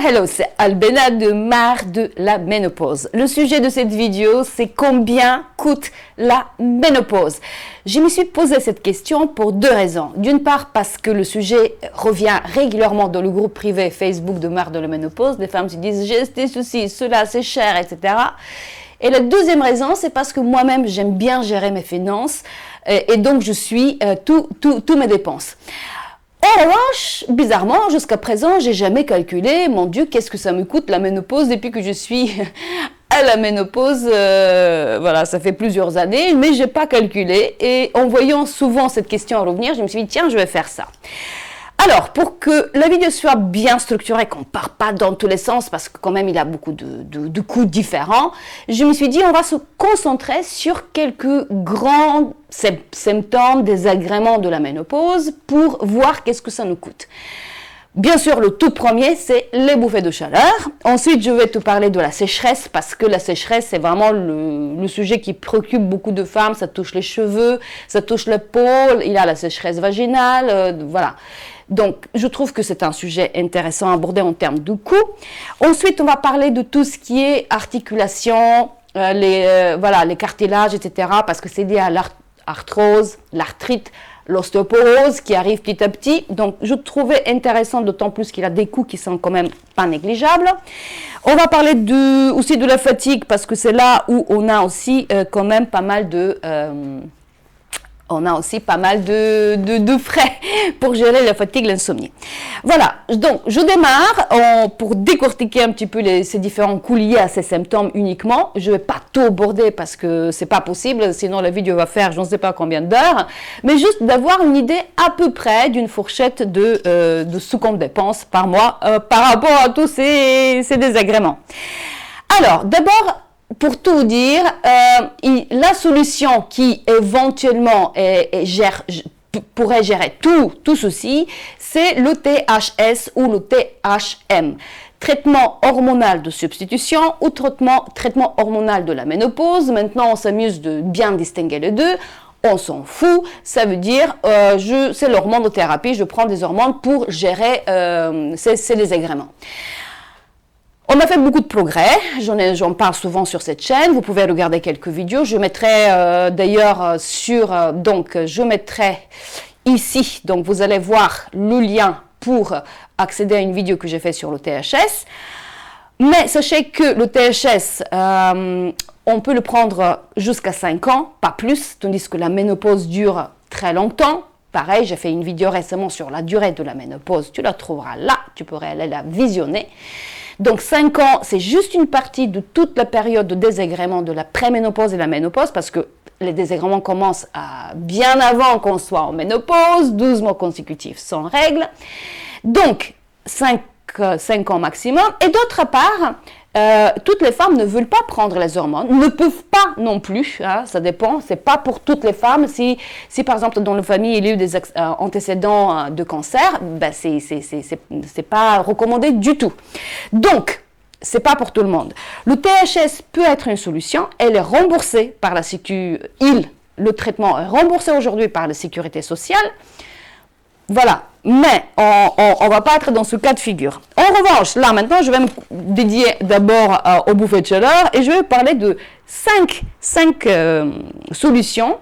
Hello, c'est Albena de Marre de la ménopause. Le sujet de cette vidéo, c'est combien coûte la ménopause? Je me suis posé cette question pour deux raisons. D'une part, parce que le sujet revient régulièrement dans le groupe privé Facebook de Marre de la ménopause. Les femmes se disent « j'ai des soucis, cela c'est cher, etc. » Et la deuxième raison, c'est parce que moi-même, j'aime bien gérer mes finances et donc je suis tous mes dépenses. En revanche, bizarrement, jusqu'à présent, j'ai jamais calculé, mon Dieu, qu'est-ce que ça me coûte la ménopause depuis que je suis à la ménopause. Voilà, ça fait plusieurs années, mais j'ai pas calculé. Et en voyant souvent cette question revenir, je me suis dit, tiens, je vais faire ça. Alors, pour que la vidéo soit bien structurée, qu'on ne part pas dans tous les sens, parce que quand même, il y a beaucoup de coûts différents, je me suis dit, on va se concentrer sur quelques grands symptômes, désagréments de la ménopause, pour voir qu'est-ce que ça nous coûte. Bien sûr, le tout premier, c'est les bouffées de chaleur. Ensuite, je vais te parler de la sécheresse, parce que la sécheresse, c'est vraiment le sujet qui préoccupe beaucoup de femmes. Ça touche les cheveux, ça touche la peau, il y a la sécheresse vaginale, voilà. Donc, je trouve que c'est un sujet intéressant à aborder en termes de coût. Ensuite, on va parler de tout ce qui est articulation, les cartilages, etc. Parce que c'est lié à l'arthrose, l'arthrite, l'ostéoporose qui arrive petit à petit. Donc, je trouvais intéressant, d'autant plus qu'il a des coûts qui sont quand même pas négligeables. On va parler aussi de la fatigue, parce que c'est là où on a aussi quand même pas mal de frais pour gérer la fatigue, l'insomnie. Voilà, donc je démarre pour décortiquer un petit peu ces différents coûts liés à ces symptômes uniquement. Je ne vais pas tout aborder parce que c'est pas possible, sinon la vidéo va faire je ne sais pas combien d'heures, mais juste d'avoir une idée à peu près d'une fourchette de ce qu'on dépense par mois par rapport à tous ces désagréments. Alors, d'abord, pour tout dire, la solution qui éventuellement pourrait gérer tout ceci, c'est le THS ou le THM. Traitement hormonal de substitution ou traitement hormonal de la ménopause. Maintenant, on s'amuse de bien distinguer les deux. On s'en fout, ça veut dire c'est l'hormonothérapie, je prends des hormones pour gérer ces désagréments. On a fait beaucoup de progrès, j'en parle souvent sur cette chaîne, vous pouvez regarder quelques vidéos, je mettrai d'ailleurs je mettrai ici, donc vous allez voir le lien pour accéder à une vidéo que j'ai faite sur le THS. Mais sachez que le THS, on peut le prendre jusqu'à 5 ans, pas plus, tandis que la ménopause dure très longtemps. Pareil, j'ai fait une vidéo récemment sur la durée de la ménopause, tu la trouveras là, tu pourrais aller la visionner. Donc 5 ans, c'est juste une partie de toute la période de désagrément de la préménopause et la ménopause, parce que les désagréments commencent bien avant qu'on soit en ménopause, 12 mois consécutifs sans règles. Donc 5 ans maximum. Et d'autre part, toutes les femmes ne veulent pas prendre les hormones, ne peuvent pas non plus, hein, ça dépend, c'est pas pour toutes les femmes. Si par exemple dans la famille il y a eu des antécédents de cancer, ben c'est pas recommandé du tout. Donc, c'est pas pour tout le monde. Le THS peut être une solution, elle est remboursée par la Sécu, le traitement est remboursé aujourd'hui par la Sécurité sociale. Voilà, mais on va pas être dans ce cas de figure. En revanche, là maintenant, je vais me dédier d'abord aux bouffées de chaleur et je vais parler de 5 solutions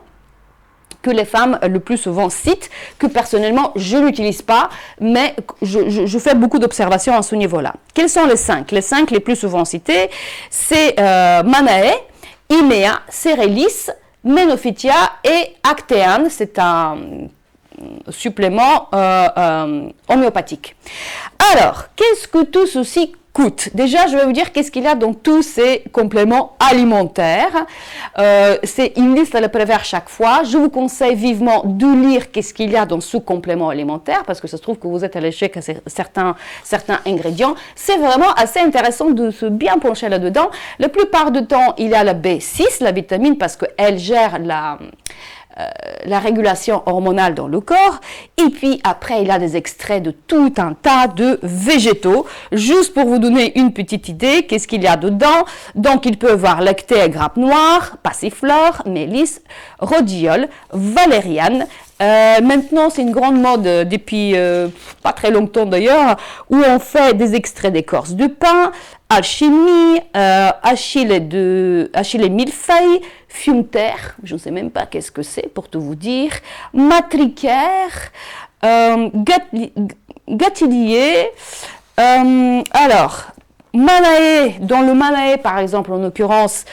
que les femmes le plus souvent citent, que personnellement je n'utilise pas, mais je fais beaucoup d'observations à ce niveau-là. Quels sont les 5? Les 5 les plus souvent cités, c'est Manae, Imea, Cerelis, Menophytia et Actéane, c'est un supplément homéopathique. Alors, qu'est-ce que tout ceci coûte? Déjà, je vais vous dire qu'est-ce qu'il y a dans tous ces compléments alimentaires. C'est une liste à la prévoir chaque fois. Je vous conseille vivement de lire qu'est-ce qu'il y a dans ce complément alimentaire, parce que ça se trouve que vous êtes à l'échec à certains ingrédients. C'est vraiment assez intéressant de se bien pencher là-dedans. La plupart du temps, il y a la B6, la vitamine, parce qu'elle gère la régulation hormonale dans le corps. Et puis après, il y a des extraits de tout un tas de végétaux. Juste pour vous donner une petite idée, qu'est-ce qu'il y a dedans? Donc, il peut y avoir lacté, grappe noire, passiflore, mélisse, rhodiol, valériane, Maintenant, c'est une grande mode depuis pas très longtemps d'ailleurs, où on fait des extraits d'écorce de pain, alchimie, Achille millefeuille, fumeterre, je ne sais même pas qu'est-ce que c'est pour tout vous dire, matricaire, gâtillier, alors, Manaé, dans le Manaé par exemple en l'occurrence,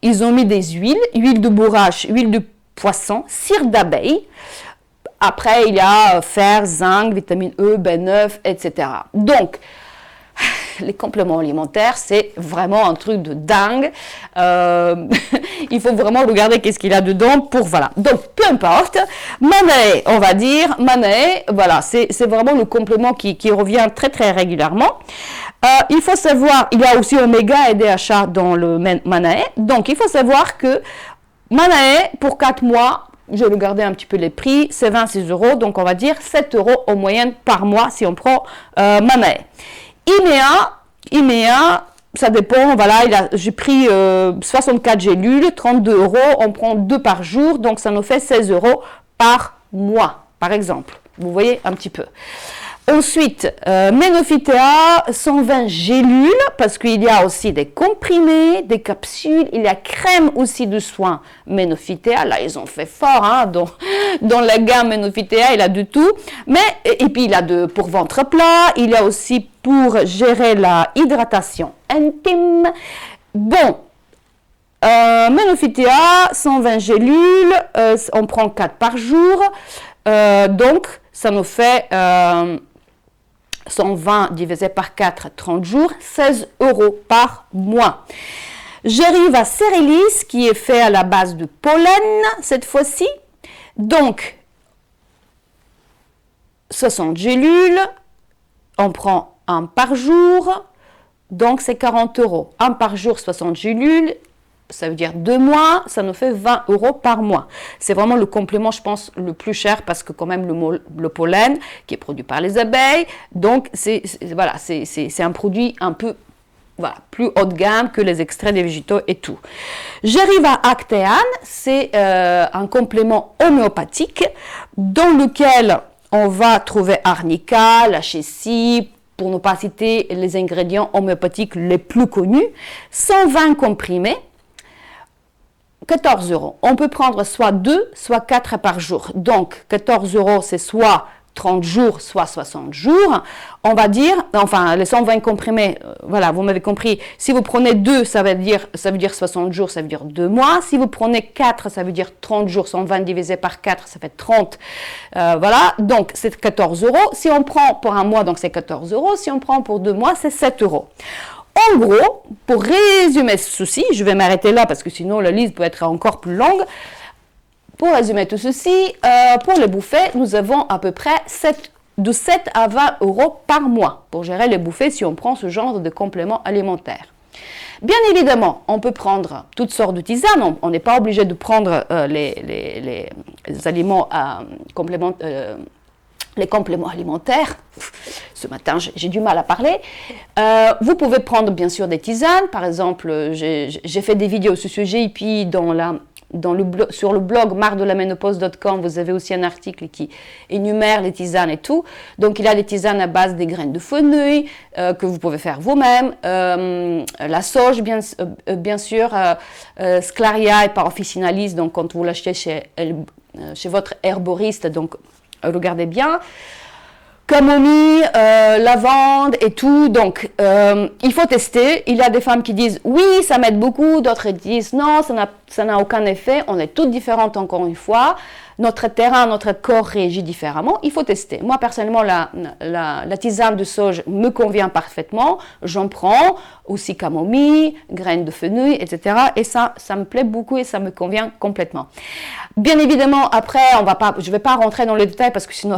ils ont mis des huiles de bourrache, huile de poisson, cire d'abeille. Après, il y a fer, zinc, vitamine E, B9, etc. Donc, les compléments alimentaires, c'est vraiment un truc de dingue. Il faut vraiment regarder qu'est-ce qu'il y a dedans pour, voilà. Donc, peu importe. Manaé, on va dire, Manaé, voilà, c'est vraiment le complément qui revient très, très régulièrement. Il faut savoir, il y a aussi Oméga et DHA dans le Manaé. Donc, il faut savoir que Manaé, pour 4 mois, je vais regarder un petit peu les prix, c'est 26 €, donc on va dire 7 € en moyenne par mois si on prend Manaé. IMEA, ça dépend, voilà, j'ai pris 64 gélules, 32 €, on prend 2 par jour, donc ça nous fait 16 € par mois, par exemple. Vous voyez un petit peu. Ensuite, Ménophytéa, 120 gélules, parce qu'il y a aussi des comprimés, des capsules, il y a crème aussi de soins Ménophytéa, là ils ont fait fort, hein, dans la gamme Ménophytéa, il y a de tout, et puis il y a pour ventre plat, il y a aussi pour gérer la hydratation intime. Bon, Ménophytéa, 120 gélules, on prend 4 par jour, donc ça nous fait 120 divisé par 4, 30 jours, 16 € par mois. J'arrive à Cérélis, qui est fait à la base de pollen, cette fois-ci. Donc, 60 gélules, on prend 1 par jour, donc c'est 40 €. 1 par jour, 60 gélules, ça veut dire 2 mois, ça nous fait 20 € par mois. C'est vraiment le complément, je pense, le plus cher parce que quand même le pollen qui est produit par les abeilles, donc c'est un produit un peu plus haut de gamme que les extraits des végétaux et tout. J'arrive à Actéane, c'est un complément homéopathique dans lequel on va trouver arnica, la chessie, pour ne pas citer les ingrédients homéopathiques les plus connus, 120 comprimés, 14 €. On peut prendre soit 2, soit 4 par jour. Donc, 14 €, c'est soit 30 jours, soit 60 jours. On va dire, enfin, les 120 comprimés, voilà, vous m'avez compris. Si vous prenez 2, ça veut dire 60 jours, ça veut dire 2 mois. Si vous prenez 4, ça veut dire 30 jours. 120 divisé par 4, ça fait 30. Voilà, donc c'est 14 €. Si on prend pour un mois, donc c'est 14 €. Si on prend pour 2 mois, c'est 7 €. En gros, pour résumer ceci, je vais m'arrêter là parce que sinon la liste peut être encore plus longue. Pour résumer tout ceci, pour les bouffées, nous avons à peu près de 7 à 20 € par mois pour gérer les bouffées si on prend ce genre de compléments alimentaires. Bien évidemment, on peut prendre toutes sortes de tisanes, on n'est pas obligé de prendre les aliments les compléments alimentaires. Ce matin, j'ai du mal à parler. Vous pouvez prendre bien sûr des tisanes. Par exemple, j'ai fait des vidéos sur ce sujet et puis sur le blog mardelamenopause.com, vous avez aussi un article qui énumère les tisanes et tout. Donc, il y a des tisanes à base des graines de fenouil que vous pouvez faire vous-même. La sauge, bien sûr, Sclaria et Parofficinalis, donc quand vous l'achetez chez votre herboriste, donc regardez bien, camomille, lavande et tout, donc il faut tester. Il y a des femmes qui disent oui, ça m'aide beaucoup, d'autres disent non, ça n'a aucun effet. On est toutes différentes encore une fois. Notre terrain, notre corps réagit différemment. Il faut tester. Moi, personnellement, la tisane de sauge me convient parfaitement. J'en prends aussi camomille, graines de fenouil, etc. Et ça me plaît beaucoup et ça me convient complètement. Bien évidemment, après, je ne vais pas rentrer dans les détails parce que sinon,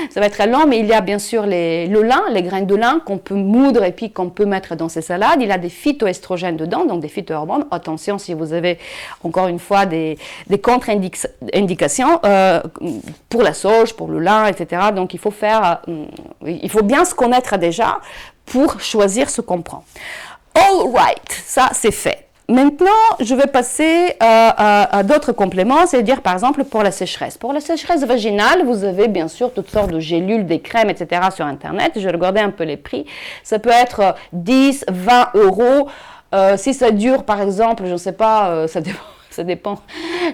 ça va être très long, mais il y a bien sûr le lin, les graines de lin qu'on peut moudre et puis qu'on peut mettre dans ses salades. Il y a des phytoestrogènes dedans, donc des phytohormones. Attention si vous avez, encore une fois, des contre-indications pour la sauge, pour le lin, etc. Donc, il faut bien se connaître déjà pour choisir ce qu'on prend. All right, ça c'est fait. Maintenant, je vais passer à d'autres compléments, c'est-à-dire par exemple pour la sécheresse. Pour la sécheresse vaginale, vous avez bien sûr toutes sortes de gélules, des crèmes, etc. sur Internet. Je vais regarder un peu les prix. Ça peut être 10, 20 euros. Si ça dure, par exemple, je ne sais pas, ça dépend.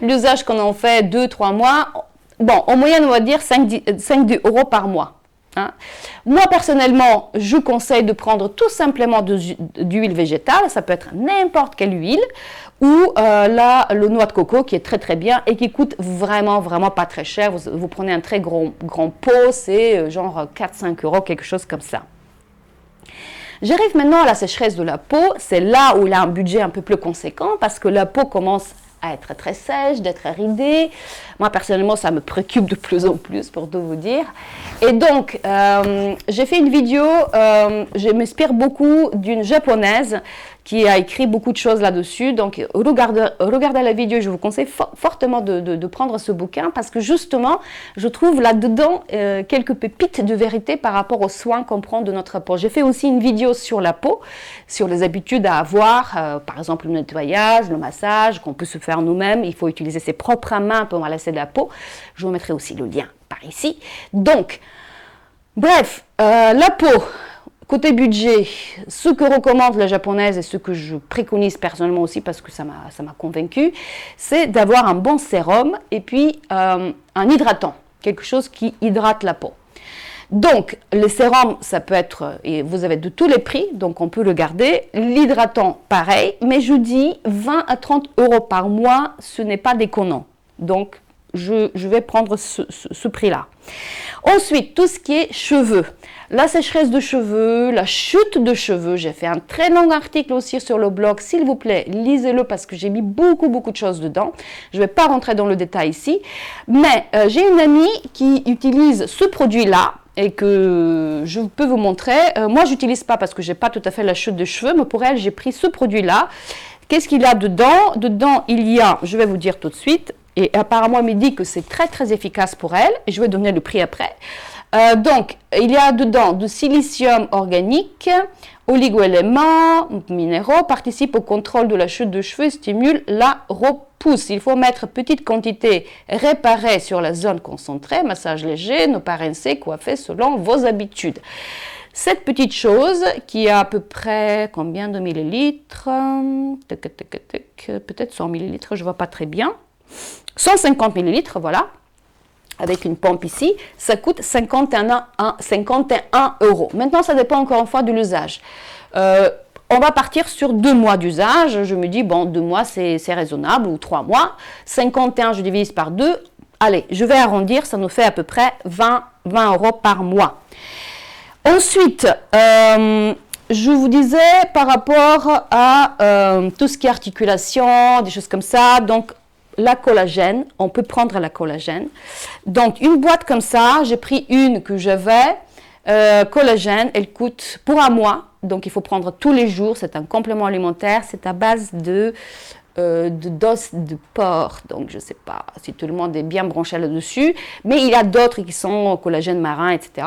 L'usage qu'on en fait 2-3 mois. Bon, en moyenne, on va dire 5-10 euros par mois. Hein. Moi, personnellement, je conseille de prendre tout simplement d'huile végétale. Ça peut être n'importe quelle huile. Ou le noix de coco qui est très très bien et qui coûte vraiment pas très cher. Vous prenez un très grand pot, c'est genre 4-5 euros, quelque chose comme ça. J'arrive maintenant à la sécheresse de la peau. C'est là où il a un budget un peu plus conséquent parce que la peau commence à être très sèche, d'être ridée. Moi, personnellement, ça me préoccupe de plus en plus, pour tout vous dire. Et donc, j'ai fait une vidéo, je m'inspire beaucoup d'une japonaise qui a écrit beaucoup de choses là-dessus. Donc, regardez la vidéo. Je vous conseille fortement de prendre ce bouquin parce que justement, je trouve là-dedans quelques pépites de vérité par rapport aux soins qu'on prend de notre peau. J'ai fait aussi une vidéo sur la peau, sur les habitudes à avoir, par exemple le nettoyage, le massage, qu'on peut se faire nous-mêmes. Il faut utiliser ses propres mains pour enlacer de la peau. Je vous mettrai aussi le lien par ici. Donc, bref, la peau. Côté budget, ce que recommande la japonaise et ce que je préconise personnellement aussi parce que ça m'a convaincu, c'est d'avoir un bon sérum et puis un hydratant, quelque chose qui hydrate la peau. Donc, le sérum, ça peut être, et vous avez de tous les prix, donc on peut le garder. L'hydratant, pareil, mais je dis 20 à 30 euros par mois, ce n'est pas déconnant. Donc, je vais prendre ce prix-là. Ensuite, tout ce qui est cheveux. La sécheresse de cheveux, la chute de cheveux. J'ai fait un très long article aussi sur le blog. S'il vous plaît, lisez-le parce que j'ai mis beaucoup de choses dedans. Je ne vais pas rentrer dans le détail ici. Mais j'ai une amie qui utilise ce produit-là et que je peux vous montrer. Moi, je n'utilise pas parce que je n'ai pas tout à fait la chute de cheveux. Mais pour elle, j'ai pris ce produit-là. Qu'est-ce qu'il y a dedans? Dedans, il y a, je vais vous dire tout de suite, et apparemment, elle me dit que c'est très efficace pour elle. Et je vais donner le prix après. Donc, il y a dedans du silicium organique, oligo-éléments, minéraux, participe au contrôle de la chute de cheveux et stimule la repousse. Il faut mettre petite quantité réparée sur la zone concentrée, massage léger, ne pas rincer, coiffer selon vos habitudes. Cette petite chose qui a à peu près combien de millilitres? Peut-être 100 millilitres, je ne vois pas très bien. 150 millilitres, voilà. Avec une pompe ici, ça coûte 51 euros. Maintenant, ça dépend encore une fois de l'usage. On va partir sur 2 mois d'usage. Je me dis, bon, 2 mois, c'est raisonnable, ou 3 mois. 51, je divise par 2. Allez, je vais arrondir, ça nous fait à peu près 20 euros par mois. Ensuite, je vous disais par rapport à tout ce qui est articulation, des choses comme ça, donc la collagène, on peut prendre la collagène. Donc, une boîte comme ça, j'ai pris une que j'avais, collagène, elle coûte pour un mois, donc il faut prendre tous les jours, c'est un complément alimentaire, c'est à base d'os de porc, donc je ne sais pas si tout le monde est bien branché là-dessus, mais il y a d'autres qui sont collagène marin, etc.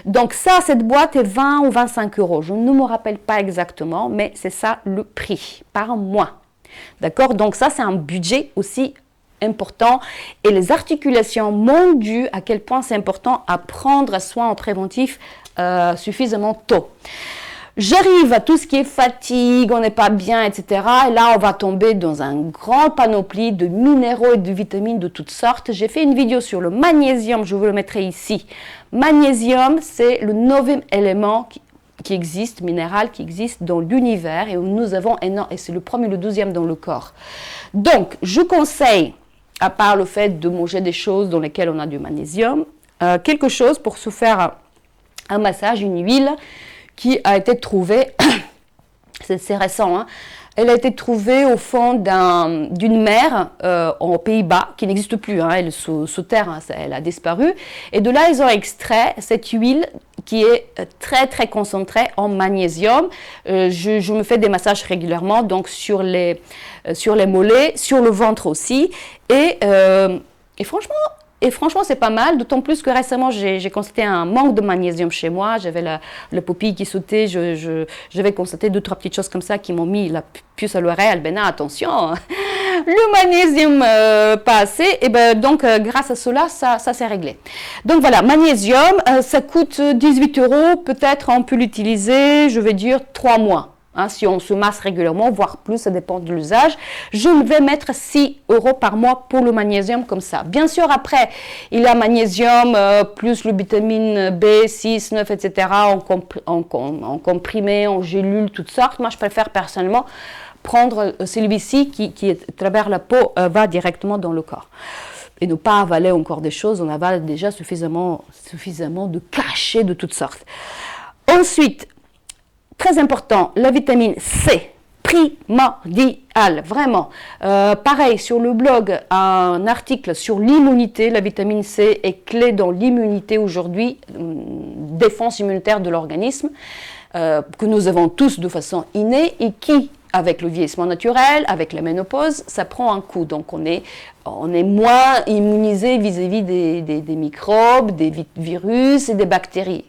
Donc ça, cette boîte est 20 ou 25 euros, je ne me rappelle pas exactement, mais c'est ça le prix par mois. D'accord? Donc ça, c'est un budget aussi important. Et les articulations montrent à quel point c'est important à prendre soin en préventif suffisamment tôt. J'arrive à tout ce qui est fatigue, on n'est pas bien, etc. Et là, on va tomber dans un grand panoplie de minéraux et de vitamines de toutes sortes. J'ai fait une vidéo sur le magnésium, je vous le mettrai ici. Magnésium, c'est le 9e élément qui existe, minéral qui existe dans l'univers et où nous avons énorme, et c'est le premier et le 12e dans le corps. Donc, je conseille, à part le fait de manger des choses dans lesquelles on a du magnésium, quelque chose pour se faire un massage, une huile qui a été trouvée, c'est récent, hein, elle a été trouvée au fond d'une mer aux Pays-Bas, qui n'existe plus, hein, elle sous terre, hein, elle a disparu. Et de là, ils ont extrait cette huile qui est très concentrée en magnésium. Je me fais des massages régulièrement, donc sur les mollets, sur le ventre aussi. Et franchement, Et franchement, c'est pas mal, d'autant plus que récemment, j'ai constaté un manque de magnésium chez moi. J'avais la pupille qui sautait, j'avais constaté 2-3 petites choses comme ça qui m'ont mis la puce à l'oreille. Ben non, attention, le magnésium pas assez. Et ben donc, grâce à cela, ça s'est réglé. Donc voilà, magnésium, ça coûte 18 €. Peut-être on peut l'utiliser, je vais dire, 3 mois. Hein, si on se masse régulièrement, voire plus, ça dépend de l'usage. Je vais mettre 6 € par mois pour le magnésium comme ça. Bien sûr, après, il y a magnésium plus le vitamine B, 6, 9, etc. en comprimé, en gélule, toutes sortes. Moi, je préfère personnellement prendre celui-ci qui à travers la peau, va directement dans le corps. Et ne pas avaler encore des choses, on avale déjà suffisamment de cachets de toutes sortes. Ensuite, très important, la vitamine C, primordiale, vraiment. Pareil, sur le blog, un article sur l'immunité. La vitamine C est clé dans l'immunité aujourd'hui, défense immunitaire de l'organisme, que nous avons tous de façon innée et qui, avec le vieillissement naturel, avec la ménopause, ça prend un coup. Donc on est moins immunisé vis-à-vis des microbes, des virus et des bactéries.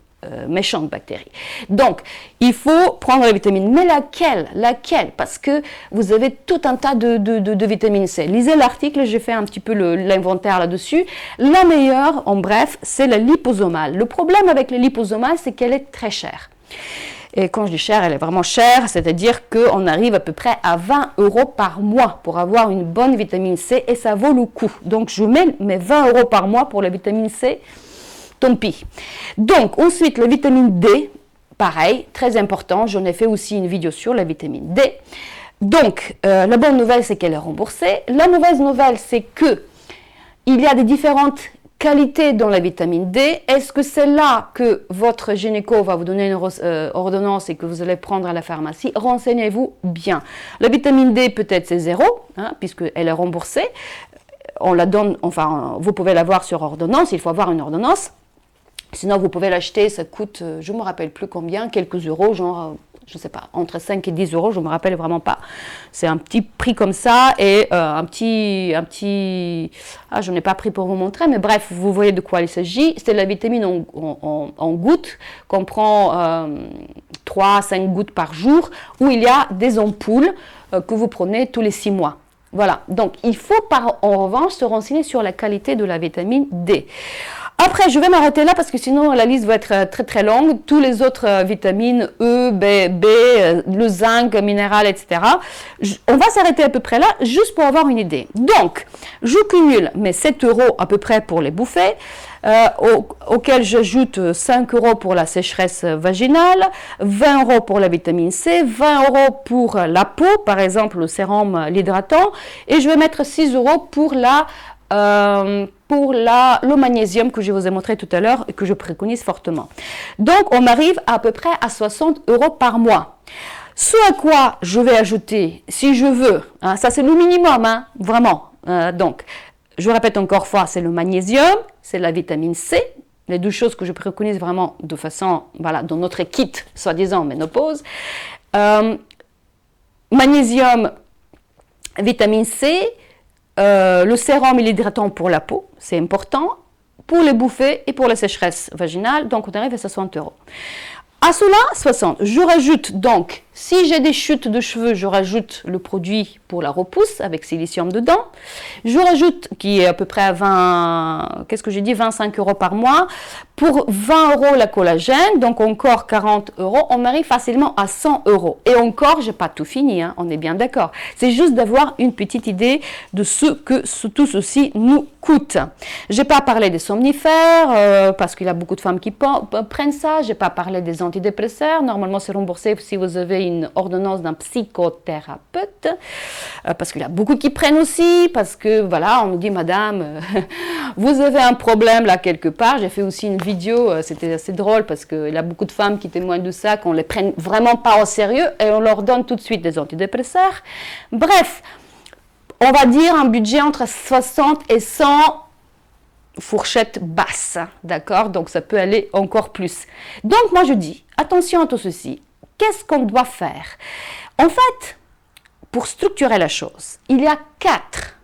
Méchantes bactéries. Donc, il faut prendre la vitamine. Mais laquelle? Parce que vous avez tout un tas de vitamines C. Lisez l'article, j'ai fait un petit peu l'inventaire là-dessus. La meilleure, en bref, c'est la liposomale. Le problème avec la liposomale, c'est qu'elle est très chère. Et quand je dis chère, elle est vraiment chère, c'est-à-dire qu'on arrive à peu près à 20 € par mois pour avoir une bonne vitamine C et ça vaut le coup. Donc, je mets mes 20 € par mois pour la vitamine C. Tant pis. Donc, ensuite, la vitamine D, pareil, très important. J'en ai fait aussi une vidéo sur la vitamine D. Donc, la bonne nouvelle, c'est qu'elle est remboursée. La mauvaise nouvelle, c'est que il y a des différentes qualités dans la vitamine D. Est-ce que c'est là que votre gynéco va vous donner une ordonnance et que vous allez prendre à la pharmacie? Renseignez-vous bien. La vitamine D, peut-être, c'est 0, hein, puisqu'elle est remboursée. On la donne, enfin, vous pouvez l'avoir sur ordonnance. Il faut avoir une ordonnance. Sinon, vous pouvez l'acheter, ça coûte, je ne me rappelle plus combien, quelques euros, genre, je ne sais pas, entre 5 et 10 €, je ne me rappelle vraiment pas. C'est un petit prix comme ça et un petit, je n'ai pas pris pour vous montrer, mais bref, vous voyez de quoi il s'agit. C'est la vitamine en gouttes qu'on prend 3 à 5 gouttes par jour, où il y a des ampoules que vous prenez tous les 6 mois. Voilà, donc il faut en revanche se renseigner sur la qualité de la vitamine D. Après, je vais m'arrêter là parce que sinon la liste va être très très longue. Tous les autres vitamines, E, B, le zinc, minéral, etc. On va s'arrêter à peu près là, juste pour avoir une idée. Donc, je cumule mes 7 € à peu près pour les bouffées, auxquels j'ajoute 5 € pour la sécheresse vaginale, 20 € pour la vitamine C, 20 € pour la peau, par exemple le sérum, l'hydratant, et je vais mettre 6 € pour le magnésium que je vous ai montré tout à l'heure et que je préconise fortement. Donc, on arrive à peu près à 60 € par mois. Ce à quoi je vais ajouter, si je veux, hein, ça c'est le minimum, hein, vraiment. Donc, je répète encore une fois, c'est le magnésium, c'est la vitamine C, les deux choses que je préconise vraiment de façon, voilà, dans notre kit, soi-disant ménopause. Magnésium, vitamine C, le sérum et l'hydratant pour la peau, c'est important, pour les bouffées et pour la sécheresse vaginale, donc on arrive à 60 €. À cela, 60. Je rajoute donc, si j'ai des chutes de cheveux, je rajoute le produit pour la repousse avec silicium dedans. Je rajoute, qui est à peu près à 25 € par mois. Pour 20 € la collagène, donc encore 40 €, on arrive facilement à 100 €. Et encore, j'ai pas tout fini, hein, on est bien d'accord. C'est juste d'avoir une petite idée de ce que tout ceci nous coûte. J'ai pas parlé des somnifères, parce qu'il y a beaucoup de femmes qui prennent ça. J'ai pas parlé des antidépresseurs. Normalement, c'est remboursé si vous avez une ordonnance d'un psychothérapeute, parce qu'il y a beaucoup qui prennent aussi, parce que voilà, on nous dit, madame, vous avez un problème là quelque part. J'ai fait aussi une vidéo, c'était assez drôle, parce qu'il y a beaucoup de femmes qui témoignent de ça, qu'on les prenne vraiment pas au sérieux, et on leur donne tout de suite des antidépresseurs. Bref, on va dire un budget entre 60 et 100 fourchette basse, d'accord? Donc, ça peut aller encore plus. Donc, moi, je dis, attention à tout ceci. Qu'est-ce qu'on doit faire? En fait, pour structurer la chose, il y a quatre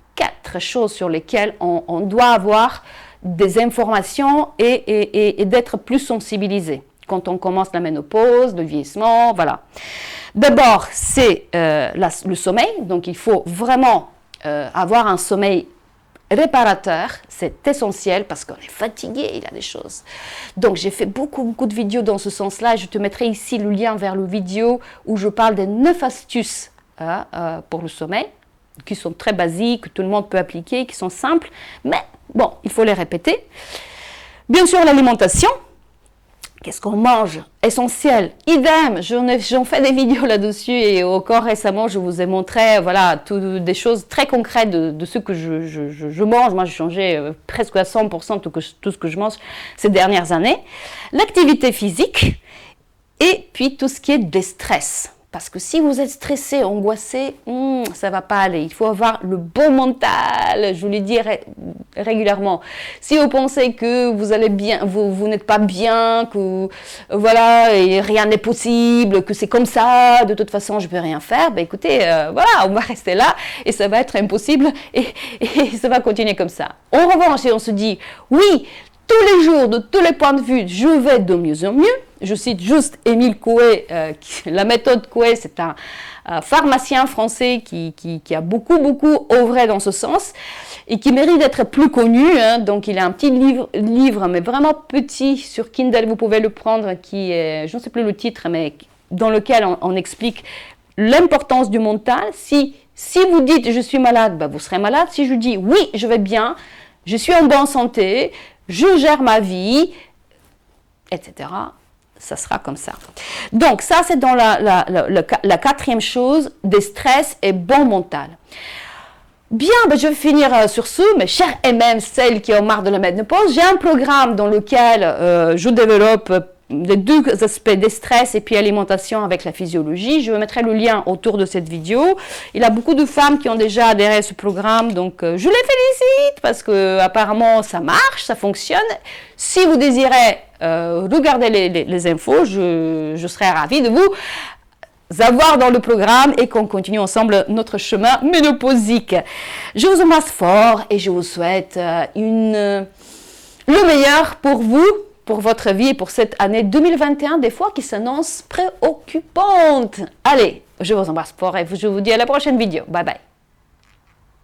choses sur lesquelles on doit avoir des informations et d'être plus sensibilisé quand on commence la ménopause, le vieillissement, voilà. D'abord, c'est le sommeil, donc il faut vraiment avoir un sommeil réparateur, c'est essentiel parce qu'on est fatigué, il y a des choses. Donc j'ai fait beaucoup de vidéos dans ce sens-là, je te mettrai ici le lien vers le vidéo où je parle des 9 astuces pour le sommeil, qui sont très basiques, que tout le monde peut appliquer, qui sont simples, mais bon, il faut les répéter. Bien sûr, l'alimentation. Qu'est-ce qu'on mange? Essentiel. Idem, j'en fais des vidéos là-dessus et encore récemment, je vous ai montré voilà, des choses très concrètes de ce que je mange. Moi, j'ai changé presque à 100% tout ce que je mange ces dernières années. L'activité physique et puis tout ce qui est des stress. Parce que si vous êtes stressé, angoissé, ça ne va pas aller. Il faut avoir le bon mental, je vous le dis régulièrement. Si vous pensez que vous allez bien, vous n'êtes pas bien, que voilà, et rien n'est possible, que c'est comme ça, de toute façon je ne peux rien faire, ben écoutez, voilà, on va rester là et ça va être impossible et ça va continuer comme ça. En revanche, si on se dit, oui, tous les jours, de tous les points de vue, je vais de mieux en mieux. Je cite juste Émile Coué, la méthode Coué, c'est un pharmacien français qui a beaucoup œuvré dans ce sens et qui mérite d'être plus connu. Hein. Donc il a un petit livre, mais vraiment petit, sur Kindle, vous pouvez le prendre, qui est, je ne sais plus le titre, mais dans lequel on explique l'importance du mental. Si vous dites je suis malade, ben vous serez malade. Si je dis oui, je vais bien, je suis en bonne santé, je gère ma vie, etc., ça sera comme ça. Donc, ça, c'est dans la quatrième chose, des stress et bon mental. Bien, ben, je vais finir sur ce, mes chers et même celles qui ont marre de la ménopause. J'ai un programme dans lequel je développe les 2 aspects des stress et puis alimentation avec la physiologie. Je mettrai le lien autour de cette vidéo. Il y a beaucoup de femmes qui ont déjà adhéré à ce programme, donc je les félicite parce que apparemment ça marche, ça fonctionne. Si vous désirez regarder les infos, je serai ravie de vous avoir dans le programme et qu'on continue ensemble notre chemin ménopausique. Je vous embrasse fort et je vous souhaite le meilleur pour vous, pour votre vie et pour cette année 2021, des fois qui s'annonce préoccupante. Allez, je vous embrasse fort et je vous dis à la prochaine vidéo. Bye bye.